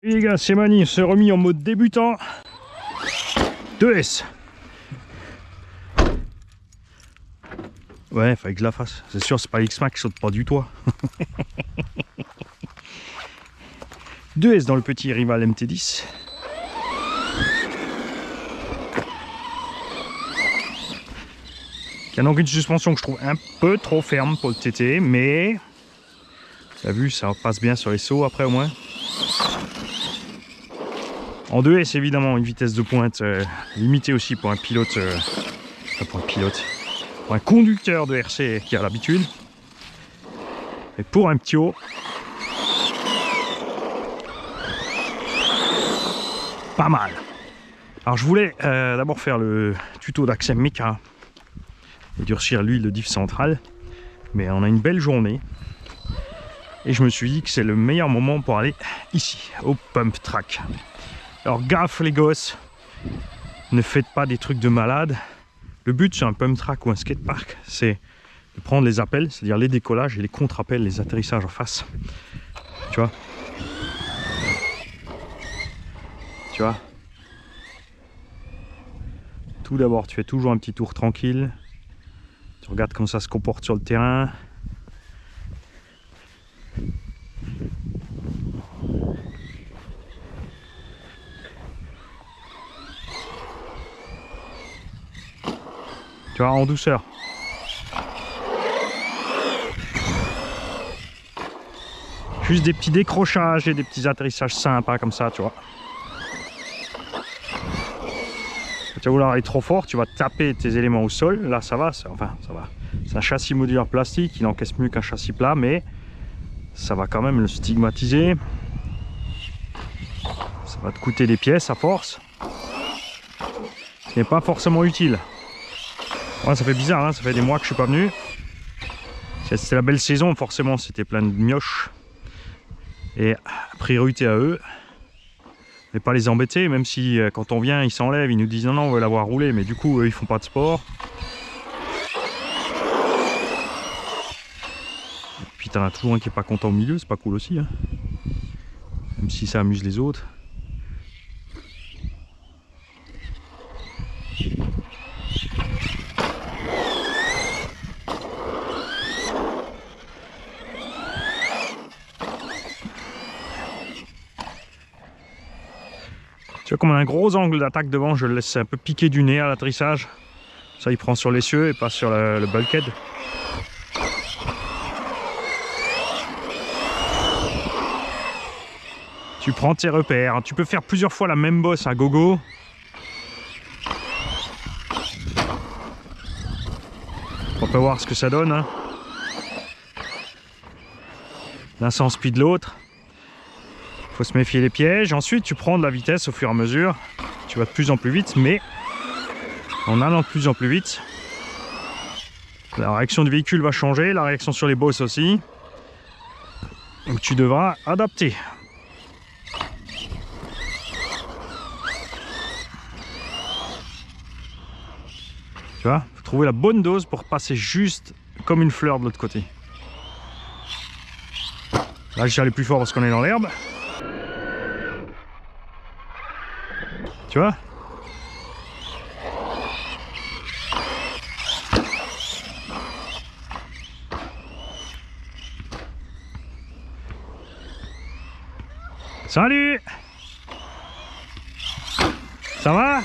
Les gars, c'est Mani, on s'est remis en mode débutant. 2S. Ouais, fallait que je la fasse. C'est sûr, c'est pas l'X-Max qui saute pas du toit. 2S dans le petit rival MT10. Qui a donc une suspension que je trouve un peu trop ferme pour le TT, mais t'as vu, ça passe bien sur les sauts après au moins. En 2S évidemment, une vitesse de pointe limitée aussi pour un pilote, pour un conducteur de RC qui a l'habitude. Et pour un petit haut, pas mal. Alors je voulais d'abord faire le tuto d'Axem Mecha et durcir l'huile de diff centrale, mais on a une belle journée et je me suis dit que c'est le meilleur moment pour aller ici au pump track. Alors gaffe les gosses, ne faites pas des trucs de malade. Le but sur un pump track ou un skatepark, c'est de prendre les appels, c'est-à-dire les décollages et les contre-appels, les atterrissages en face. Tu vois? Tu vois? Tout d'abord, tu fais toujours un petit tour tranquille. Tu regardes comment ça se comporte sur le terrain. Tu vois, en douceur. Juste des petits décrochages et des petits atterrissages sympas comme ça, tu vois. Tu vas vouloir aller trop fort, tu vas taper tes éléments au sol. Là, ça va, enfin, ça va. C'est un châssis modulaire plastique, il encaisse mieux qu'un châssis plat, mais ça va quand même le stigmatiser. Ça va te coûter des pièces à force. Ce n'est pas forcément utile. Ouais, ça fait bizarre, hein, ça fait des mois que je suis pas venu. C'était la belle saison, forcément, c'était plein de mioches. Et priorité à eux. Mais pas les embêter, même si quand on vient, ils s'enlèvent, ils nous disent non, non, on veut l'avoir roulé, mais du coup, eux, ils font pas de sport. Et puis t'en as toujours un qui est pas content au milieu, c'est pas cool aussi. Hein. Même si ça amuse les autres. Tu vois, comme on a un gros angle d'attaque devant, je le laisse un peu piquer du nez à l'atterrissage. Ça, il prend sur l'essieu et pas sur le bulkhead. Tu prends tes repères. Tu peux faire plusieurs fois la même bosse à gogo. On peut voir ce que ça donne. Hein. L'un sans speed l'autre. Faut se méfier des pièges. Ensuite, tu prends de la vitesse au fur et à mesure. Tu vas de plus en plus vite, mais en allant de plus en plus vite, la réaction du véhicule va changer, la réaction sur les bosses aussi. Donc tu devras adapter. Tu vois, faut trouver la bonne dose pour passer juste comme une fleur de l'autre côté. Là, je suis allé plus fort parce qu'on est dans l'herbe. Tu vois? Salut! Ça va?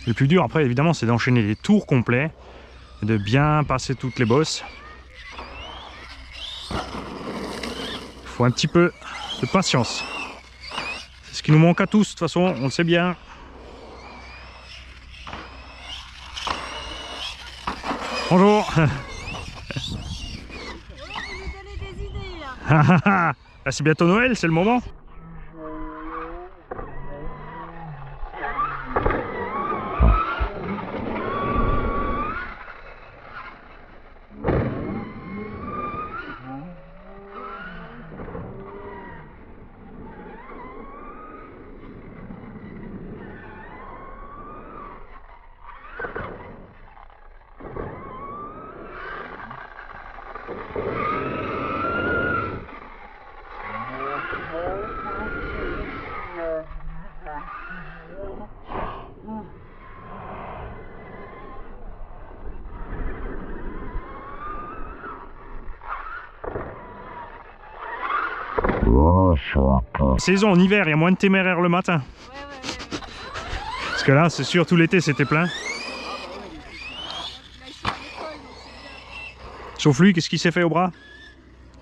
Le plus dur après évidemment c'est d'enchaîner les tours complets et de bien passer toutes les bosses. Il faut un petit peu de patience. C'est ce qui nous manque à tous de toute façon, on le sait bien. Bonjour. C'est bientôt Noël, c'est le moment. Saison en hiver, il y a moins de téméraires le matin. Parce que là, c'est sûr, tout l'été, c'était plein. Sauf lui, qu'est-ce qu'il s'est fait au bras?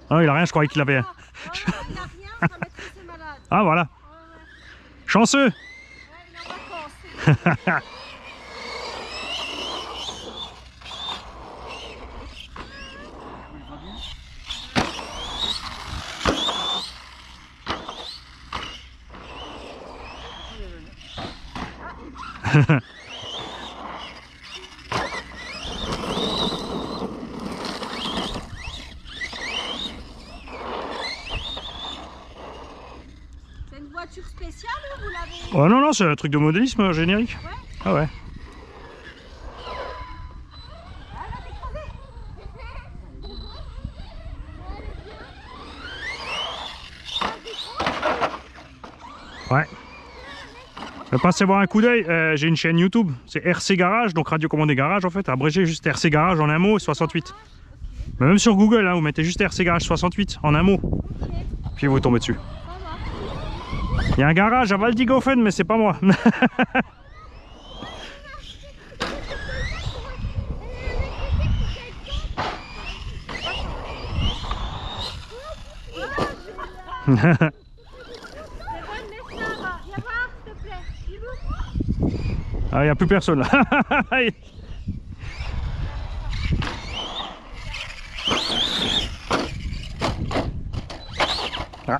Ah, il a rien, je croyais qu'il avait... Ah, voilà. Chanceux. C'est une voiture spéciale ou vous l'avez? Oh non, non, c'est un truc de modélisme générique. Ouais. Ah ouais. Ouais. Passez voir un coup d'œil, j'ai une chaîne YouTube, c'est RC Garage, donc Radio Commandé Garage en fait, abrégé juste RC Garage en un mot, 68. Mais même sur Google, hein, vous mettez juste RC Garage 68 en un mot, puis vous tombez dessus. Il y a un garage à Waldigofen, mais c'est pas moi. Ah, il n'y a plus personne là. Ah.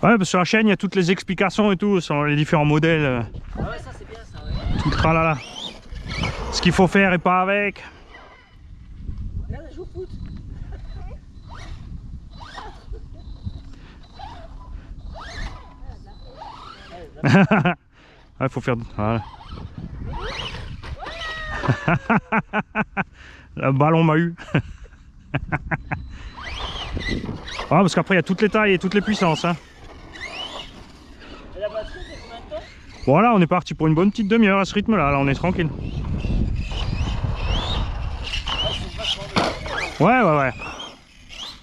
Ouais, parce que sur la chaîne, il y a toutes les explications et tout sur les différents modèles. Ah ouais, ça c'est bien ça, ouais. Tout le tralala. Ce qu'il faut faire et pas avec. Regarde, elle joue au foot. Il faut faire... Voilà. Le ballon m'a eu. Parce qu'après il y a toutes les tailles et toutes les puissances. Hein. Et la batterie, c'est combien de temps? Voilà, on est parti pour une bonne petite demi-heure à ce rythme-là. Là, on est tranquille. Ouais, ouais, ouais.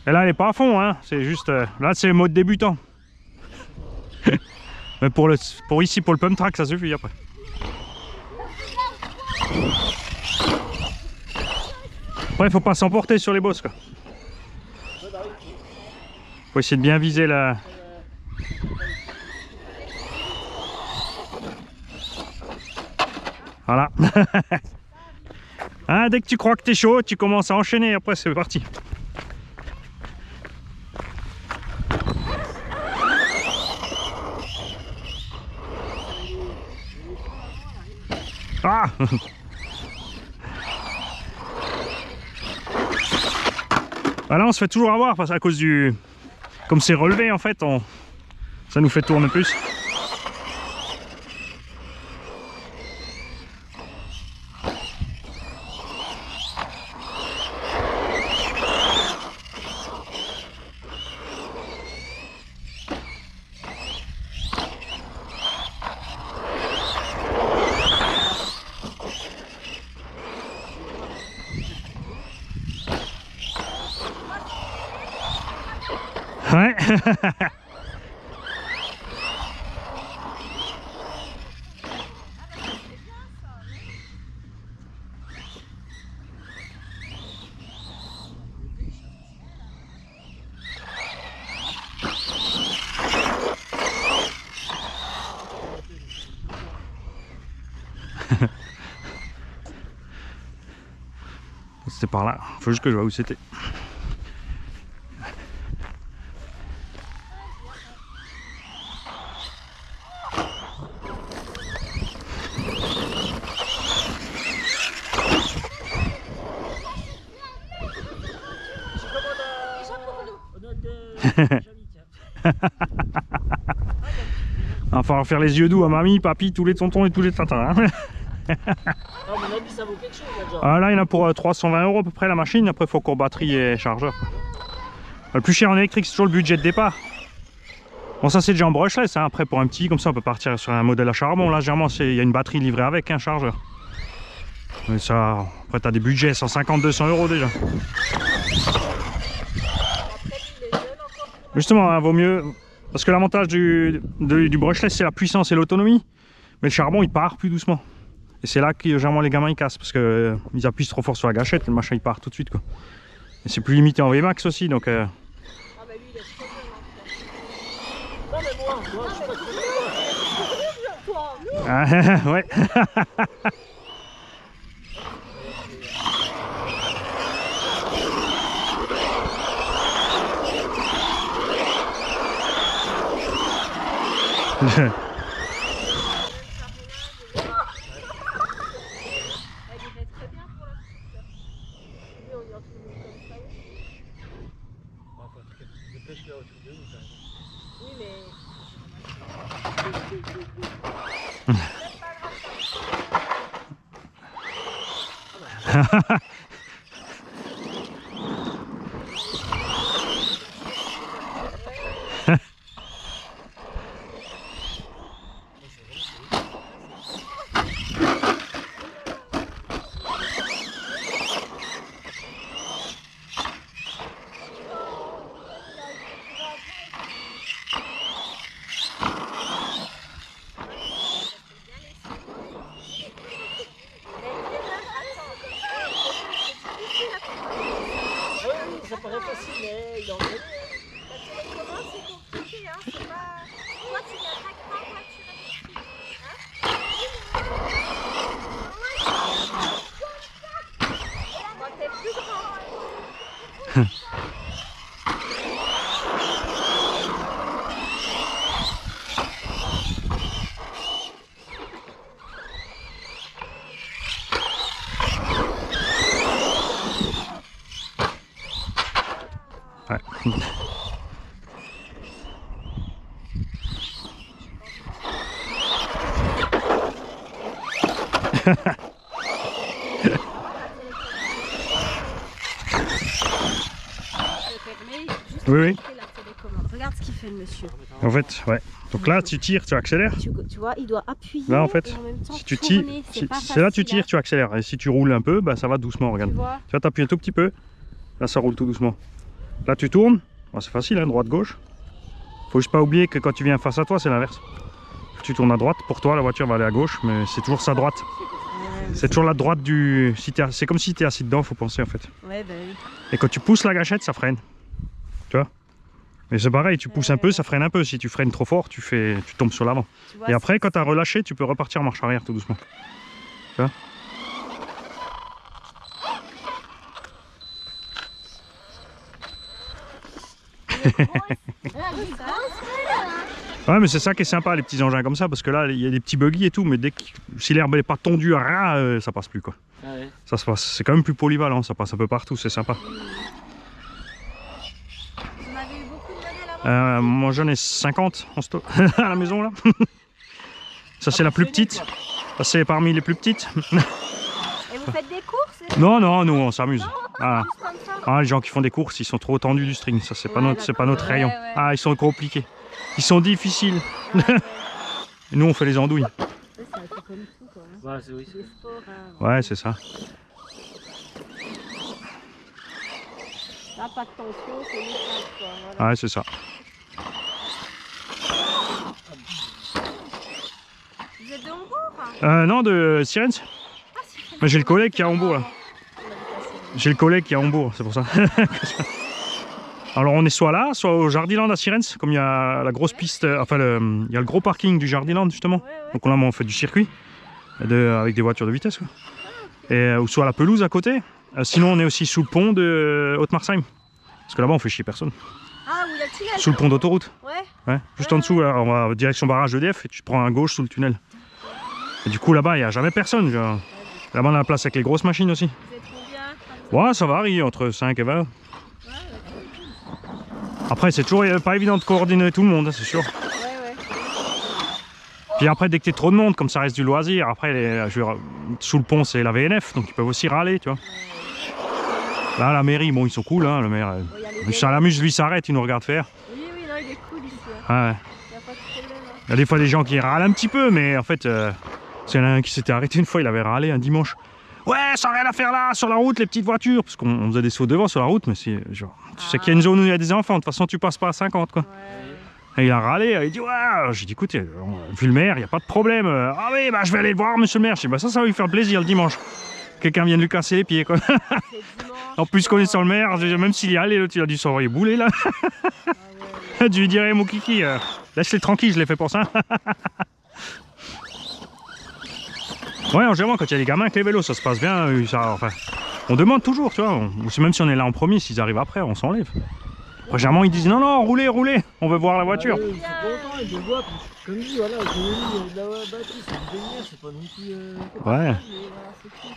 Et là, elle est pas à fond, hein. C'est juste... là, c'est le mode débutant. Mais pour ici, pour le pump track, ça suffit après. Après, il faut pas s'emporter sur les bosses, quoi. Faut essayer de bien viser la... Voilà. Hein, dès que tu crois que t'es chaud, tu commences à enchaîner, après c'est parti. Ah. Là on se fait toujours avoir parce qu'à cause du... Comme c'est relevé en fait, ça nous fait tourner plus. Ouais. C'était par là, faut juste que je vois où c'était. Il va falloir faire les yeux doux à mamie, papy, tous les tontons et tous les tatins. Hein. À mon avis, ça vaut quelque chose là déjà. Ah, là, il y en a pour 320 € à peu près la machine. Après, il faut qu'on batterie et chargeur. Le plus cher en électrique, c'est toujours le budget de départ. Bon, ça, c'est déjà en brushless. Hein. Après, pour un petit, comme ça, on peut partir sur un modèle à charbon. Là, généralement, il y a une batterie livrée avec un chargeur. Mais ça, après t'as des budgets 150-200 € déjà. Justement, hein, vaut mieux. Parce que l'avantage du brushless, c'est la puissance et l'autonomie. Mais le charbon, il part plus doucement. Et c'est là que généralement les gamins ils cassent. Parce qu'ils appuient trop fort sur la gâchette, le machin il part tout de suite, quoi. Et c'est plus limité en VMAX aussi. Donc, Ah, mais lui, il est trop bien. Non, mais moi, je suis pas trop bien. ouais. Ça paraît facile, mais il en fait. Comment c'est compliqué, hein, c'est pas... Toi, tu n'attaques pas en voiture électrique, hein. Moi, t'es plus grand. Ouais. Oui, oui. Regarde ce qu'il fait le monsieur. En fait, ouais. Donc là, tu tires, tu accélères. Tu vois, il doit appuyer. Là, en fait, et en même temps si tu tires, tourner. c'est là tu tires, tu accélères. Et si tu roules un peu, bah, ça va doucement, regarde. Tu vois, Tu vas t'appuyer un tout petit peu. Là, ça roule tout doucement. Là, tu tournes. Bon, c'est facile, hein, droite-gauche. Faut juste pas oublier que quand tu viens face à toi, c'est l'inverse. Tu tournes à droite. Pour toi, la voiture va aller à gauche, mais c'est toujours sa droite. C'est toujours la droite du... C'est comme si tu es assis dedans, faut penser, en fait. ouais, bah oui. Et quand tu pousses la gâchette, ça freine. Tu vois? Mais c'est pareil, tu pousses un peu, ça freine un peu. Si tu freines trop fort, tu tombes sur l'avant. Tu vois, Et après, quand tu as relâché, tu peux repartir en marche arrière tout doucement. Tu vois? Ouais, mais c'est ça qui est sympa, les petits engins comme ça, parce que là, il y a des petits buggy et tout, mais si l'herbe n'est pas tondue, ça passe plus, quoi. Ah ouais. Ça se passe. C'est quand même plus polyvalent, ça passe un peu partout, c'est sympa. Vous en avez eu beaucoup de modèles avant? Moi j'en ai 50 en stock à la maison là. Ça c'est la plus petite. Ça c'est parmi les plus petites. Et vous faites des courses? Non, non, nous on s'amuse. Ah. Juste comme ça? Ah, les gens qui font des courses, ils sont trop tendus du string. Ça c'est pas Ouais, c'est pas notre d'accord. rayon. Ouais, ouais. Ah, ils sont compliqués. Ils sont difficiles. Et nous on fait les andouilles. Ouais, c'est un peu comme tout, quoi. Hein. Bah, c'est oui. Des sports, hein. Ouais, c'est ça. Là, pas de tension, c'est une crainte, quoi. Voilà. Ouais, c'est ça. Vous êtes de Hambourg? Non, de Sirens. Ah, si, c'est Mais j'ai le collègue qui est à Hambourg là. J'ai le collègue qui est à Hambourg, c'est pour ça. Alors on est soit là, soit au Jardiland à Sirens, comme il y a la grosse piste, enfin il y a le gros parking du Jardiland justement. Ouais, ouais. Donc là on fait du circuit avec des voitures de vitesse, quoi. Et, ou soit la pelouse à côté. Sinon on est aussi sous le pont de Haute-Marsheim. Parce que là-bas on fait chier personne. Ah, où il y a le tunnel? Sous le pont d'autoroute. Ouais. Ouais. Juste en dessous, là, on va direction barrage EDF et tu prends à gauche sous le tunnel. Et du coup là-bas il n'y a jamais personne. Genre. Là-bas on a la place avec les grosses machines aussi. Vous êtes combien? Ouais, ça varie entre 5 et 20. Après, c'est toujours pas évident de coordonner tout le monde, hein, c'est sûr. Ouais, ouais. Puis après, dès que t'es trop de monde, comme ça reste du loisir, après, sous le pont, c'est la VNF, donc ils peuvent aussi râler, tu vois. Là, la mairie, bon, ils sont cool, hein, le maire. Bon, il y a les Ça l'amuse, lui, il s'arrête, il nous regarde faire. Oui, oui, non, il est cool ici. Ouais. Hein. Il n'y a pas de problème. Hein. Il y a des fois des gens qui râlent un petit peu, mais en fait, c'est un qui s'était arrêté une fois, il avait râlé un dimanche. Ouais, ça n'a rien à faire là, sur la route, les petites voitures. Parce qu'on faisait des sauts devant sur la route, mais c'est genre. Tu sais qu'il y a une zone où il y a des enfants, de toute façon, tu passes pas à 50, quoi. Ouais. Et il a râlé, il dit ouais, j'ai dit écoutez, vu le maire, il n'y a pas de problème. Ah oui, bah je vais aller le voir, monsieur le maire. Je dis bah ça va lui faire plaisir le dimanche. Quelqu'un vient de lui casser les pieds, quoi. C'est dimanche. En plus, connaissant le maire, même s'il y allait, l'autre il a dû s'envoyer bouler là. Ah ouais. Je lui dirais, mon kiki, laisse-les tranquilles, je l'ai fait pour ça. Ouais, en général, quand il y a des gamins avec les vélos, ça se passe bien. Ça, enfin, on demande toujours, tu vois. Même si on est là en premier, s'ils arrivent après, on s'enlève. Après, généralement, ils disent non, non, roulez, roulez, on veut voir la voiture. Ils sont contents, ils te voient. Comme dit, voilà, j'ai mis de la batterie, c'est une demi-heure, c'est pas non plus. Ouais. Mais voilà, c'est tout.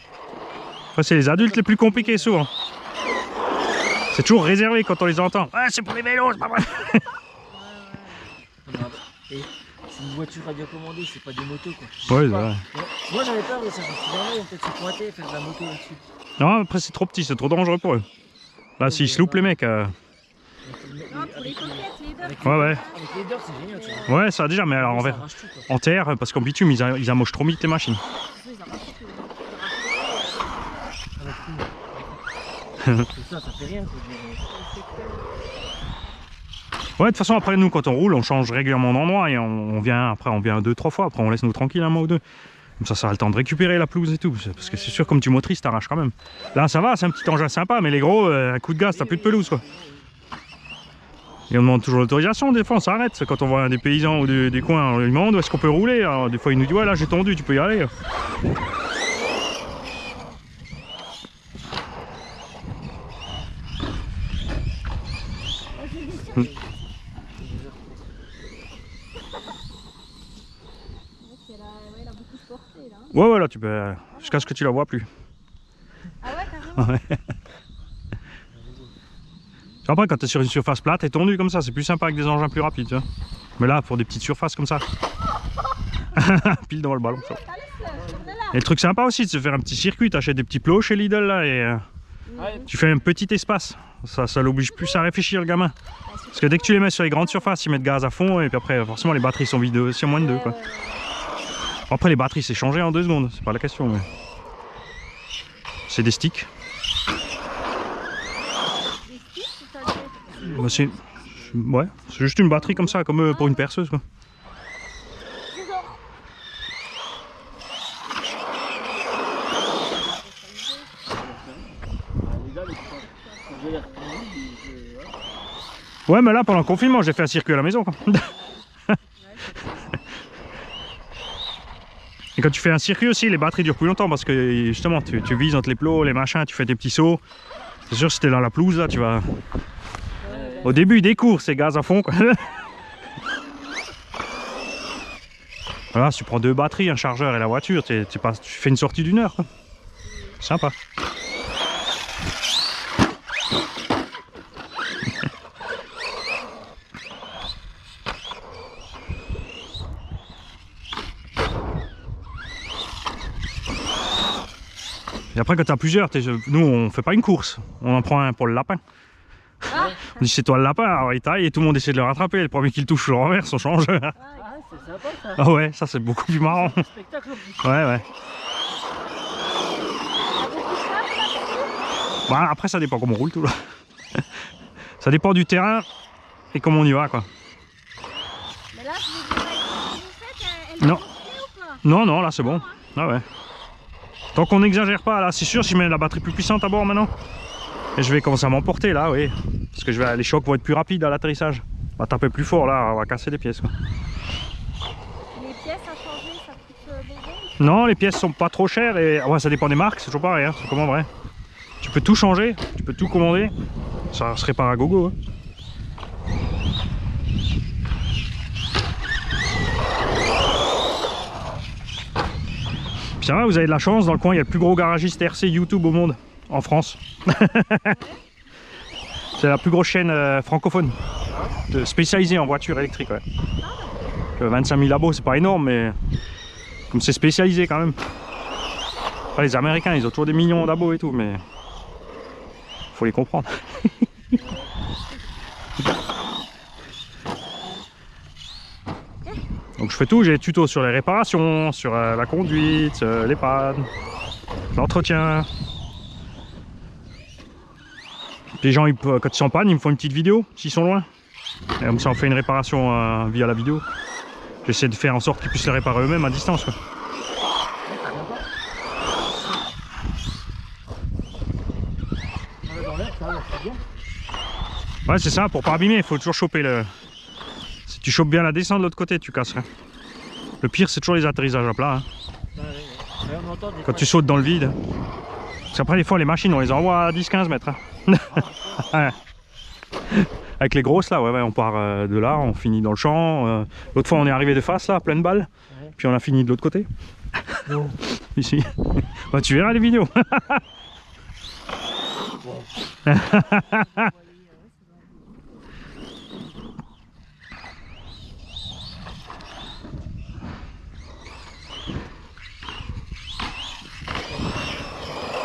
Après, c'est les adultes les plus compliqués, souvent. C'est toujours réservé quand on les entend. Ouais, c'est pour les vélos, c'est pas vrai. Et c'est une voiture radiocommandée, c'est pas des motos quoi. Ouais, Je sais c'est pas. vrai. Moi j'avais peur de ça, je me suis dit, ils vont peut-être se pointer et faire de la moto là-dessus. Non, après, c'est trop petit, c'est trop dangereux pour eux. Là, s'ils se loupent, les mecs. Non, pour les coquettes, les deux. Ouais, ouais. Avec les deurs, c'est génial, tu vois. Ouais, ça déjà, mais alors Ça en, arrache tout, quoi. en terre, parce qu'en bitume, ils amochent trop vite les machines. Ils arrachent tout. Avec tout. C'est ça, ça fait rien quoi. Ouais, de toute façon, après, nous, quand on roule, on change régulièrement d'endroit et on vient, après, on vient 2-3 fois. Après, on laisse nous tranquilles un mois ou deux. Comme ça a le temps de récupérer la pelouse et tout. Parce que c'est sûr, comme tu motrises, t'arraches quand même. Là, ça va, c'est un petit engin sympa, mais les gros, un coup de gaz, t'as plus de pelouse, quoi. Et on demande toujours l'autorisation, des fois, on s'arrête. Quand on voit des paysans ou des coins, on lui demande où est-ce qu'on peut rouler. Alors, des fois, il nous dit, ouais, là, j'ai tendu, tu peux y aller. Elle a beaucoup sporté là. Ouais, ouais, là, tu peux. Jusqu'à ce que tu la vois plus. Ah ouais, carrément. Ouais. Après, quand tu es sur une surface plate et tondue comme ça, c'est plus sympa avec des engins plus rapides, tu vois. Mais là, pour des petites surfaces comme ça, pile devant le ballon. Ça. Et le truc sympa aussi, c'est de se faire un petit circuit. T'achètes des petits plots chez Lidl là et tu fais un petit espace. Ça l'oblige plus à réfléchir le gamin. Parce que dès que tu les mets sur les grandes surfaces, ils mettent gaz à fond et puis après, forcément, les batteries sont vides aussi en moins de 2 quoi. Après, les batteries, c'est changé en 2 secondes, c'est pas la question. Mais... c'est des sticks. Bah, ouais, c'est juste une batterie comme ça, comme pour une perceuse quoi. Ouais, mais là pendant le confinement, j'ai fait un circuit à la maison quoi. Et quand tu fais un circuit aussi, les batteries durent plus longtemps parce que justement tu vises entre les plots, les machins, tu fais des petits sauts. C'est sûr, si t'es dans la pelouse là, tu vas. Au début des cours, c'est gaz à fond quoi. Voilà, si tu prends 2 batteries, un chargeur et la voiture, tu fais une sortie d'1 heure. Sympa. Et après, quand tu as plusieurs, nous on fait pas une course, on en prend un pour le lapin. Ah. On dit c'est toi le lapin, alors il taille et tout le monde essaie de le rattraper. Le premier qui le touche, je le renverse, on change. Ah, c'est sympa ça. Ah ouais, ça c'est beaucoup plus marrant. Spectacle en plus. Ouais, ouais. Bah, après, ça dépend comment on roule tout là. Ça dépend du terrain et comment on y va quoi. Mais là, je vous faites, elle Non. va monter ou pas? Non, non, là c'est bon. Ah ouais. Tant qu'on n'exagère pas, là c'est sûr, si je mets la batterie plus puissante à bord maintenant. Et je vais commencer à m'emporter là, oui. Parce que les chocs vont être plus rapides à l'atterrissage. On va taper plus fort là, on va casser des pièces quoi. Les pièces à changer, ça coûte bonbon? Non, les pièces sont pas trop chères et ouais, ça dépend des marques, c'est toujours pareil, hein, c'est comme en vrai. Tu peux tout changer, tu peux tout commander, ça se répare à gogo. Hein. Puis ça va, vous avez de la chance, dans le coin il y a le plus gros garagiste RC YouTube au monde, en France. C'est la plus grosse chaîne francophone, spécialisée en voitures électriques. Ouais. 25 000 abos, c'est pas énorme, mais comme c'est spécialisé quand même. Enfin, les Américains, ils ont toujours des millions d'abos et tout, mais faut les comprendre. Donc je fais tout, j'ai des tutos sur les réparations, sur la conduite, les pannes, l'entretien. Les gens, quand ils sont en panne, ils me font une petite vidéo s'ils sont loin. Et comme ça, on fait une réparation via la vidéo. J'essaie de faire en sorte qu'ils puissent les réparer eux-mêmes à distance, quoi. Ouais, c'est ça, pour pas abîmer, il faut toujours choper le... Si tu chopes bien la descente de l'autre côté, tu casses rien. Le pire, c'est toujours les atterrissages à plat. Hein. Quand tu sautes dans le vide. Parce qu'après, des fois, les machines, on les envoie à 10-15 mètres. Hein. Ouais. Avec les grosses, là, ouais, on part de là, on finit dans le champ. L'autre fois, on est arrivé de face, là, pleine balle. Ouais. Puis on a fini de l'autre côté. Non. Ici. Bah, tu verras les vidéos.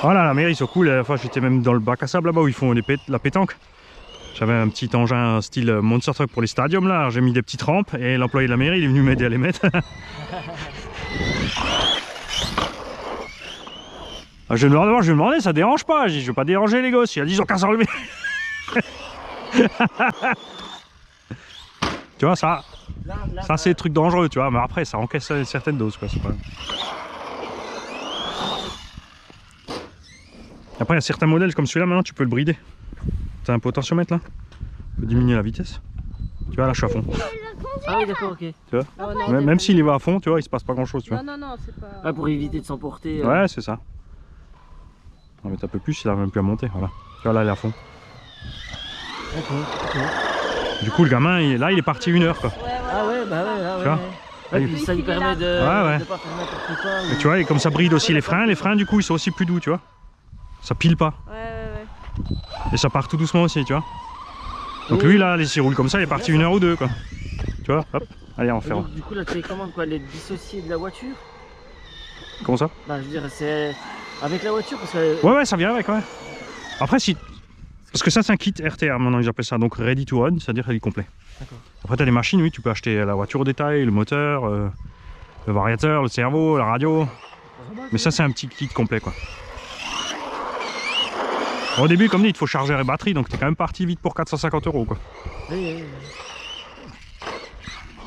Voilà, la mairie, ils sont cool. Enfin, j'étais même dans le bac à sable là-bas où ils font la pétanque. J'avais un petit engin style Monster Truck pour les stadiums là. J'ai mis des petites rampes et l'employé de la mairie il est venu m'aider à les mettre. Je lui ai demandé, ça dérange pas. Je vais pas déranger les gosses. Il a dit ils ont qu'à s'enlever. Tu vois, ça c'est des trucs dangereux, tu vois. Mais après, ça encaisse une certaine dose, quoi. Pas... Après, il y a certains modèles comme celui-là, maintenant tu peux le brider. T'as un potentiomètre là, tu peux diminuer la vitesse. Tu vois, là je suis à fond. Ah oui, d'accord, ok. Tu vois, même s'il y va à fond, tu vois, il se passe pas grand chose. Tu vois. Non, c'est pas. Ah, pour éviter de s'emporter. Ouais, c'est ça. On va mettre un peu plus, il a même plus à monter. Voilà. Tu vois, là il est à fond. D'accord. Du coup, le gamin, il est parti 1 heure quoi. Ah ouais, bah ouais, ah ouais. Tu vois, ouais, puis ça lui permet de pas faire n'importe quoi. Et tu vois, et comme ça bride aussi les freins du coup ils sont aussi plus doux, tu vois. Ça pile pas. Ouais. Et ça part tout doucement aussi, tu vois. Donc lui là, s'il roule comme ça, il est parti 1 heure ou 2 quoi. Tu vois, hop, allez on va faire. Du coup là tu les commandes quoi, les dissocier de la voiture? Comment ça? Bah je veux dire c'est avec la voiture parce que... Ouais, ça vient avec, ouais. Après si... Parce que ça c'est un kit RTR maintenant ils appellent ça, donc ready to run, c'est-à-dire qu'il est complet. Après t'as des machines, oui, tu peux acheter la voiture au détail, le moteur, le variateur, le cerveau, la radio. Mais ça c'est un petit kit complet quoi. Au début, comme dit, il faut charger les batteries, donc t'es quand même parti vite pour 450 € quoi. Oui.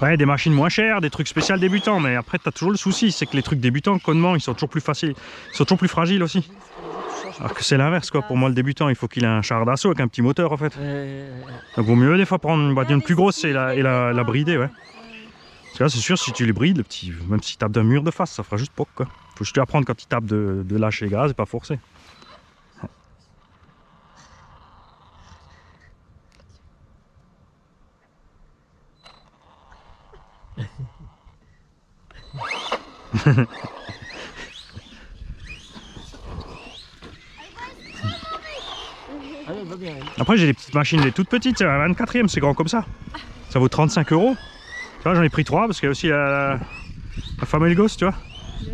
Ouais, des machines moins chères, des trucs spéciaux débutants, mais après t'as toujours le souci, c'est que les trucs débutants, connement, ils sont toujours plus faciles, ils sont toujours plus fragiles aussi. Alors que c'est l'inverse quoi, pour moi le débutant, il faut qu'il ait un char d'assaut avec un petit moteur en fait. Donc vaut mieux des fois prendre une bagnole plus grosse et la brider, ouais. Parce que là c'est sûr, si tu les brides, le petit, même s'il tape d'un mur de face, ça fera juste poc quoi. Faut juste lui apprendre quand il tape de lâcher les gaz et pas forcer. Après j'ai des petites machines, les toutes petites, un 24e c'est grand comme ça. Ça vaut 35 €. Tu vois, j'en ai pris 3 parce qu'il y a aussi la femme et le gosse, tu vois.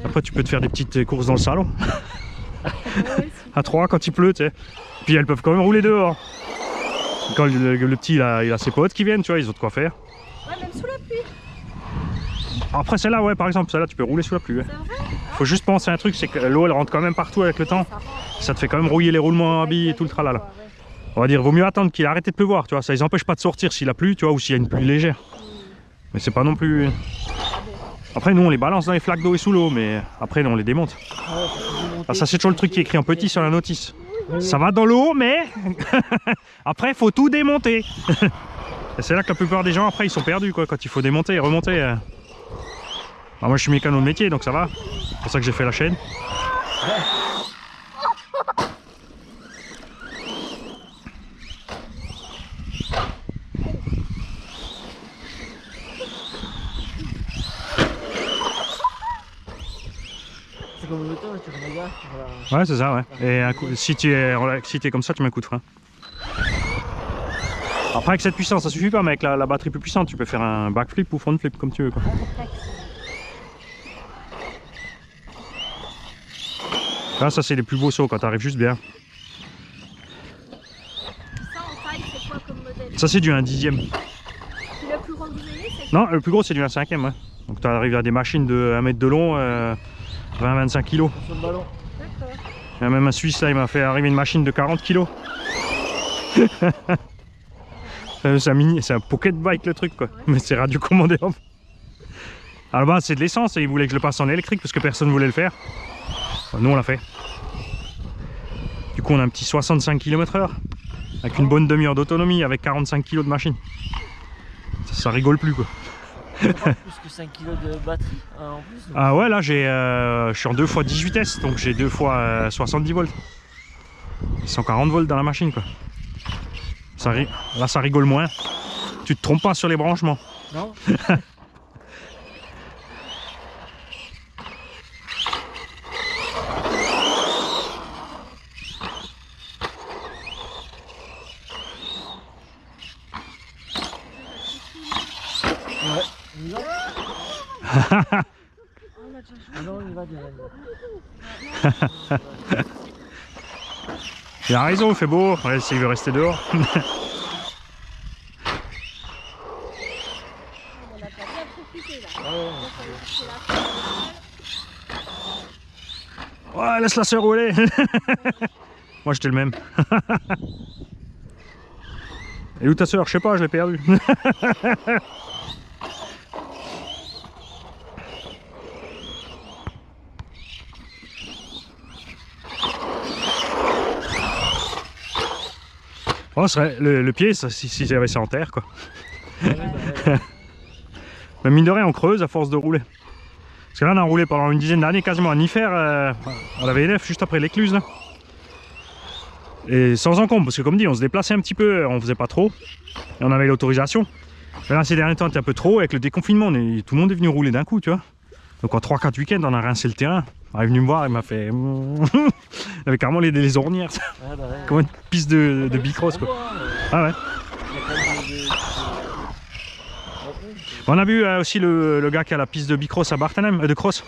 Après tu peux te faire des petites courses dans le salon. À 3 quand il pleut, tu sais. Puis elles peuvent quand même rouler dehors. Quand le petit il a ses potes qui viennent, tu vois, ils ont de quoi faire. Ouais, même sous la pluie. Après celle-là, ouais, par exemple, celle-là tu peux rouler sous la pluie. Ouais. Faut juste penser à un truc, c'est que l'eau elle rentre quand même partout avec le temps. Ça te fait quand même rouiller les roulements à billes et tout le tralala. On va dire, vaut mieux attendre qu'il arrête de pleuvoir, tu vois. Ça les empêche pas de sortir s'il a plu, tu vois, ou s'il y a une pluie légère. Mais c'est pas non plus... Après nous on les balance dans les flaques d'eau et sous l'eau, mais après nous, on les démonte. Ah, ça c'est toujours le truc qui est écrit en petit sur la notice. Ça va dans l'eau, mais après il faut tout démonter. Et c'est là que la plupart des gens après ils sont perdus quoi, quand il faut démonter et remonter. Alors, moi je suis mécano de métier donc ça va. C'est pour ça que j'ai fait la chaîne. C'est comme le moteur, tu regardes. Ouais c'est ça ouais. Et un coup, si tu es comme ça tu mets un coup de frein. Après avec cette puissance ça suffit pas, mais avec la batterie plus puissante tu peux faire un backflip ou front flip comme tu veux quoi. Là ça c'est les plus beaux sauts quand tu arrives juste bien. Ça en taille c'est quoi comme modèle? Ça c'est du 1/10e. Puis le plus gros que vous ayez c'est? Non le plus gros c'est du 1/5e ouais. Donc tu arrives à des machines de 1 mètre de long, 20-25 kg. Sur le ballon. D'accord. Il y a même un Suisse là, il m'a fait arriver une machine de 40 kg. C'est un pocket bike le truc quoi. Mais c'est radiocommandé. À la base c'est de l'essence et il voulait que je le passe en électrique parce que personne ne voulait le faire. Enfin, nous on l'a fait. Du coup on a un petit 65 km/h avec une bonne demi-heure d'autonomie avec 45 kg de machine. Ça rigole plus quoi. Plus que 5 kg de batterie en plus. Donc. Ah ouais là je suis en 2 x 10 vitesses donc j'ai 2 fois 70 volts. 140 volts dans la machine quoi. Là ça rigole moins. Tu te trompes pas sur les branchements. Non. Ah non, il va déjà. Il a raison, il fait beau. Ouais, il veut rester dehors. On a pas bien profité là. Ouais, laisse la sœur rouler. Moi j'étais le même. Et où ta sœur? Je sais pas, je l'ai perdue. Oh, le pied, si j'avais ça en terre quoi. Mais mine de rien, on creuse à force de rouler. Parce que là, on a roulé pendant une dizaine d'années quasiment à Niffer, à la VNF, juste après l'écluse là. Et sans encombre, parce que comme dit, on se déplaçait un petit peu, on faisait pas trop. Et on avait l'autorisation. Mais là, ces derniers temps, c'était un peu trop. Avec le déconfinement, tout le monde est venu rouler d'un coup, tu vois. Donc en 3-4 week-ends, on a rincé le terrain. Il est venu me voir, il m'a fait... il avait carrément les ornières. Ah bah ouais. Comme une piste de bicross quoi. Ah ouais. On a vu aussi le gars qui a la piste de bicross à Barthelem, de cross.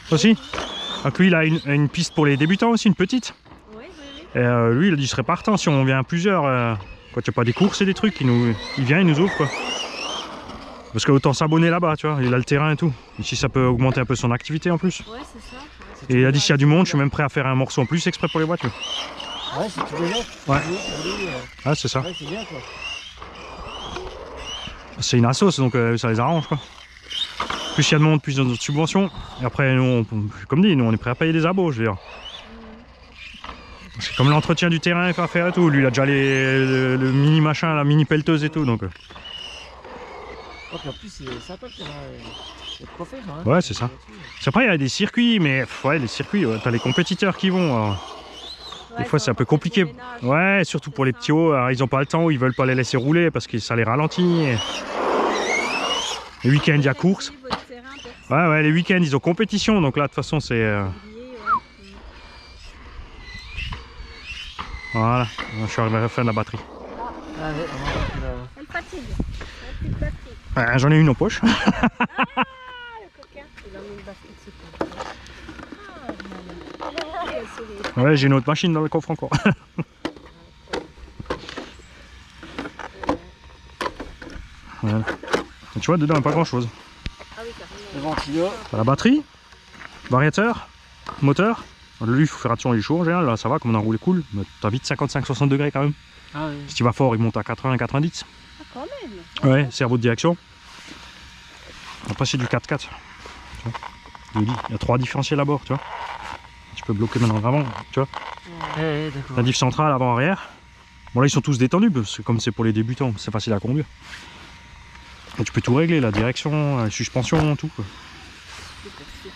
Aussi. Donc lui il a une piste pour les débutants aussi, une petite. Oui. Et lui il a dit je serais partant si on vient à plusieurs. Quand il n'y a pas des courses et des trucs, il vient, il nous ouvre quoi. Parce que autant s'abonner là-bas, tu vois, il a le terrain et tout. Ici ça peut augmenter un peu son activité en plus. Ouais, c'est ça. Et il a dit s'il y a du monde, je suis même prêt à faire un morceau en plus exprès pour les voitures. Ouais, si tu veux là. Ouais. Ah c'est ça. Ouais, c'est bien quoi. C'est une assoce donc ça les arrange quoi. Plus il y a de monde, plus il y a d'autres subventions. Et après nous, comme dit, nous on est prêt à payer des abos, je veux dire. C'est comme l'entretien du terrain à faire et tout. Lui il a déjà le mini machin, la mini pelleteuse et tout donc. Donc en plus c'est sympa le terrain. Il y a de quoi faire, hein. Ouais c'est ça. Après il y a des circuits mais ouais les circuits, ouais, t'as les compétiteurs qui vont. Alors, des fois c'est un peu compliqué. Ouais, surtout pour les petits hauts, ils ont pas le temps, ils veulent pas les laisser rouler parce que ça les ralentit. Les week-ends il y a course. Ouais les week-ends ils ont compétition donc là de toute façon c'est... Voilà, je suis arrivé à la fin de la batterie. Ah ouais, Elle fatigue. Elle fatigue. Ouais, j'en ai une en poche. Ah, le coquin. Il a mis une batterie dessus. Ah, Ouais, j'ai une autre machine dans le coffre encore. Voilà. Et tu vois, dedans, il n'y a pas grand chose. ah oui, carrément. le ventilo. T'as la batterie, variateur, moteur. Lui, il faut faire attention, il est chaud en général. Là, ça va, comme on a roulé cool. Mais t'as vite 55-60 degrés quand même. Ah oui. Si tu vas fort, il monte à 80-90. Ah, quand même. Ouais, cerveau de direction. Après, c'est du 4x4. Il y a 3 différentiels à bord, tu vois. Tu peux bloquer maintenant avant, tu vois. Ouais, d'accord. La diff centrale avant-arrière. Bon, là, ils sont tous détendus parce que comme c'est pour les débutants, c'est facile à conduire. Et tu peux tout régler, la direction, la suspension, tout quoi. Super, super.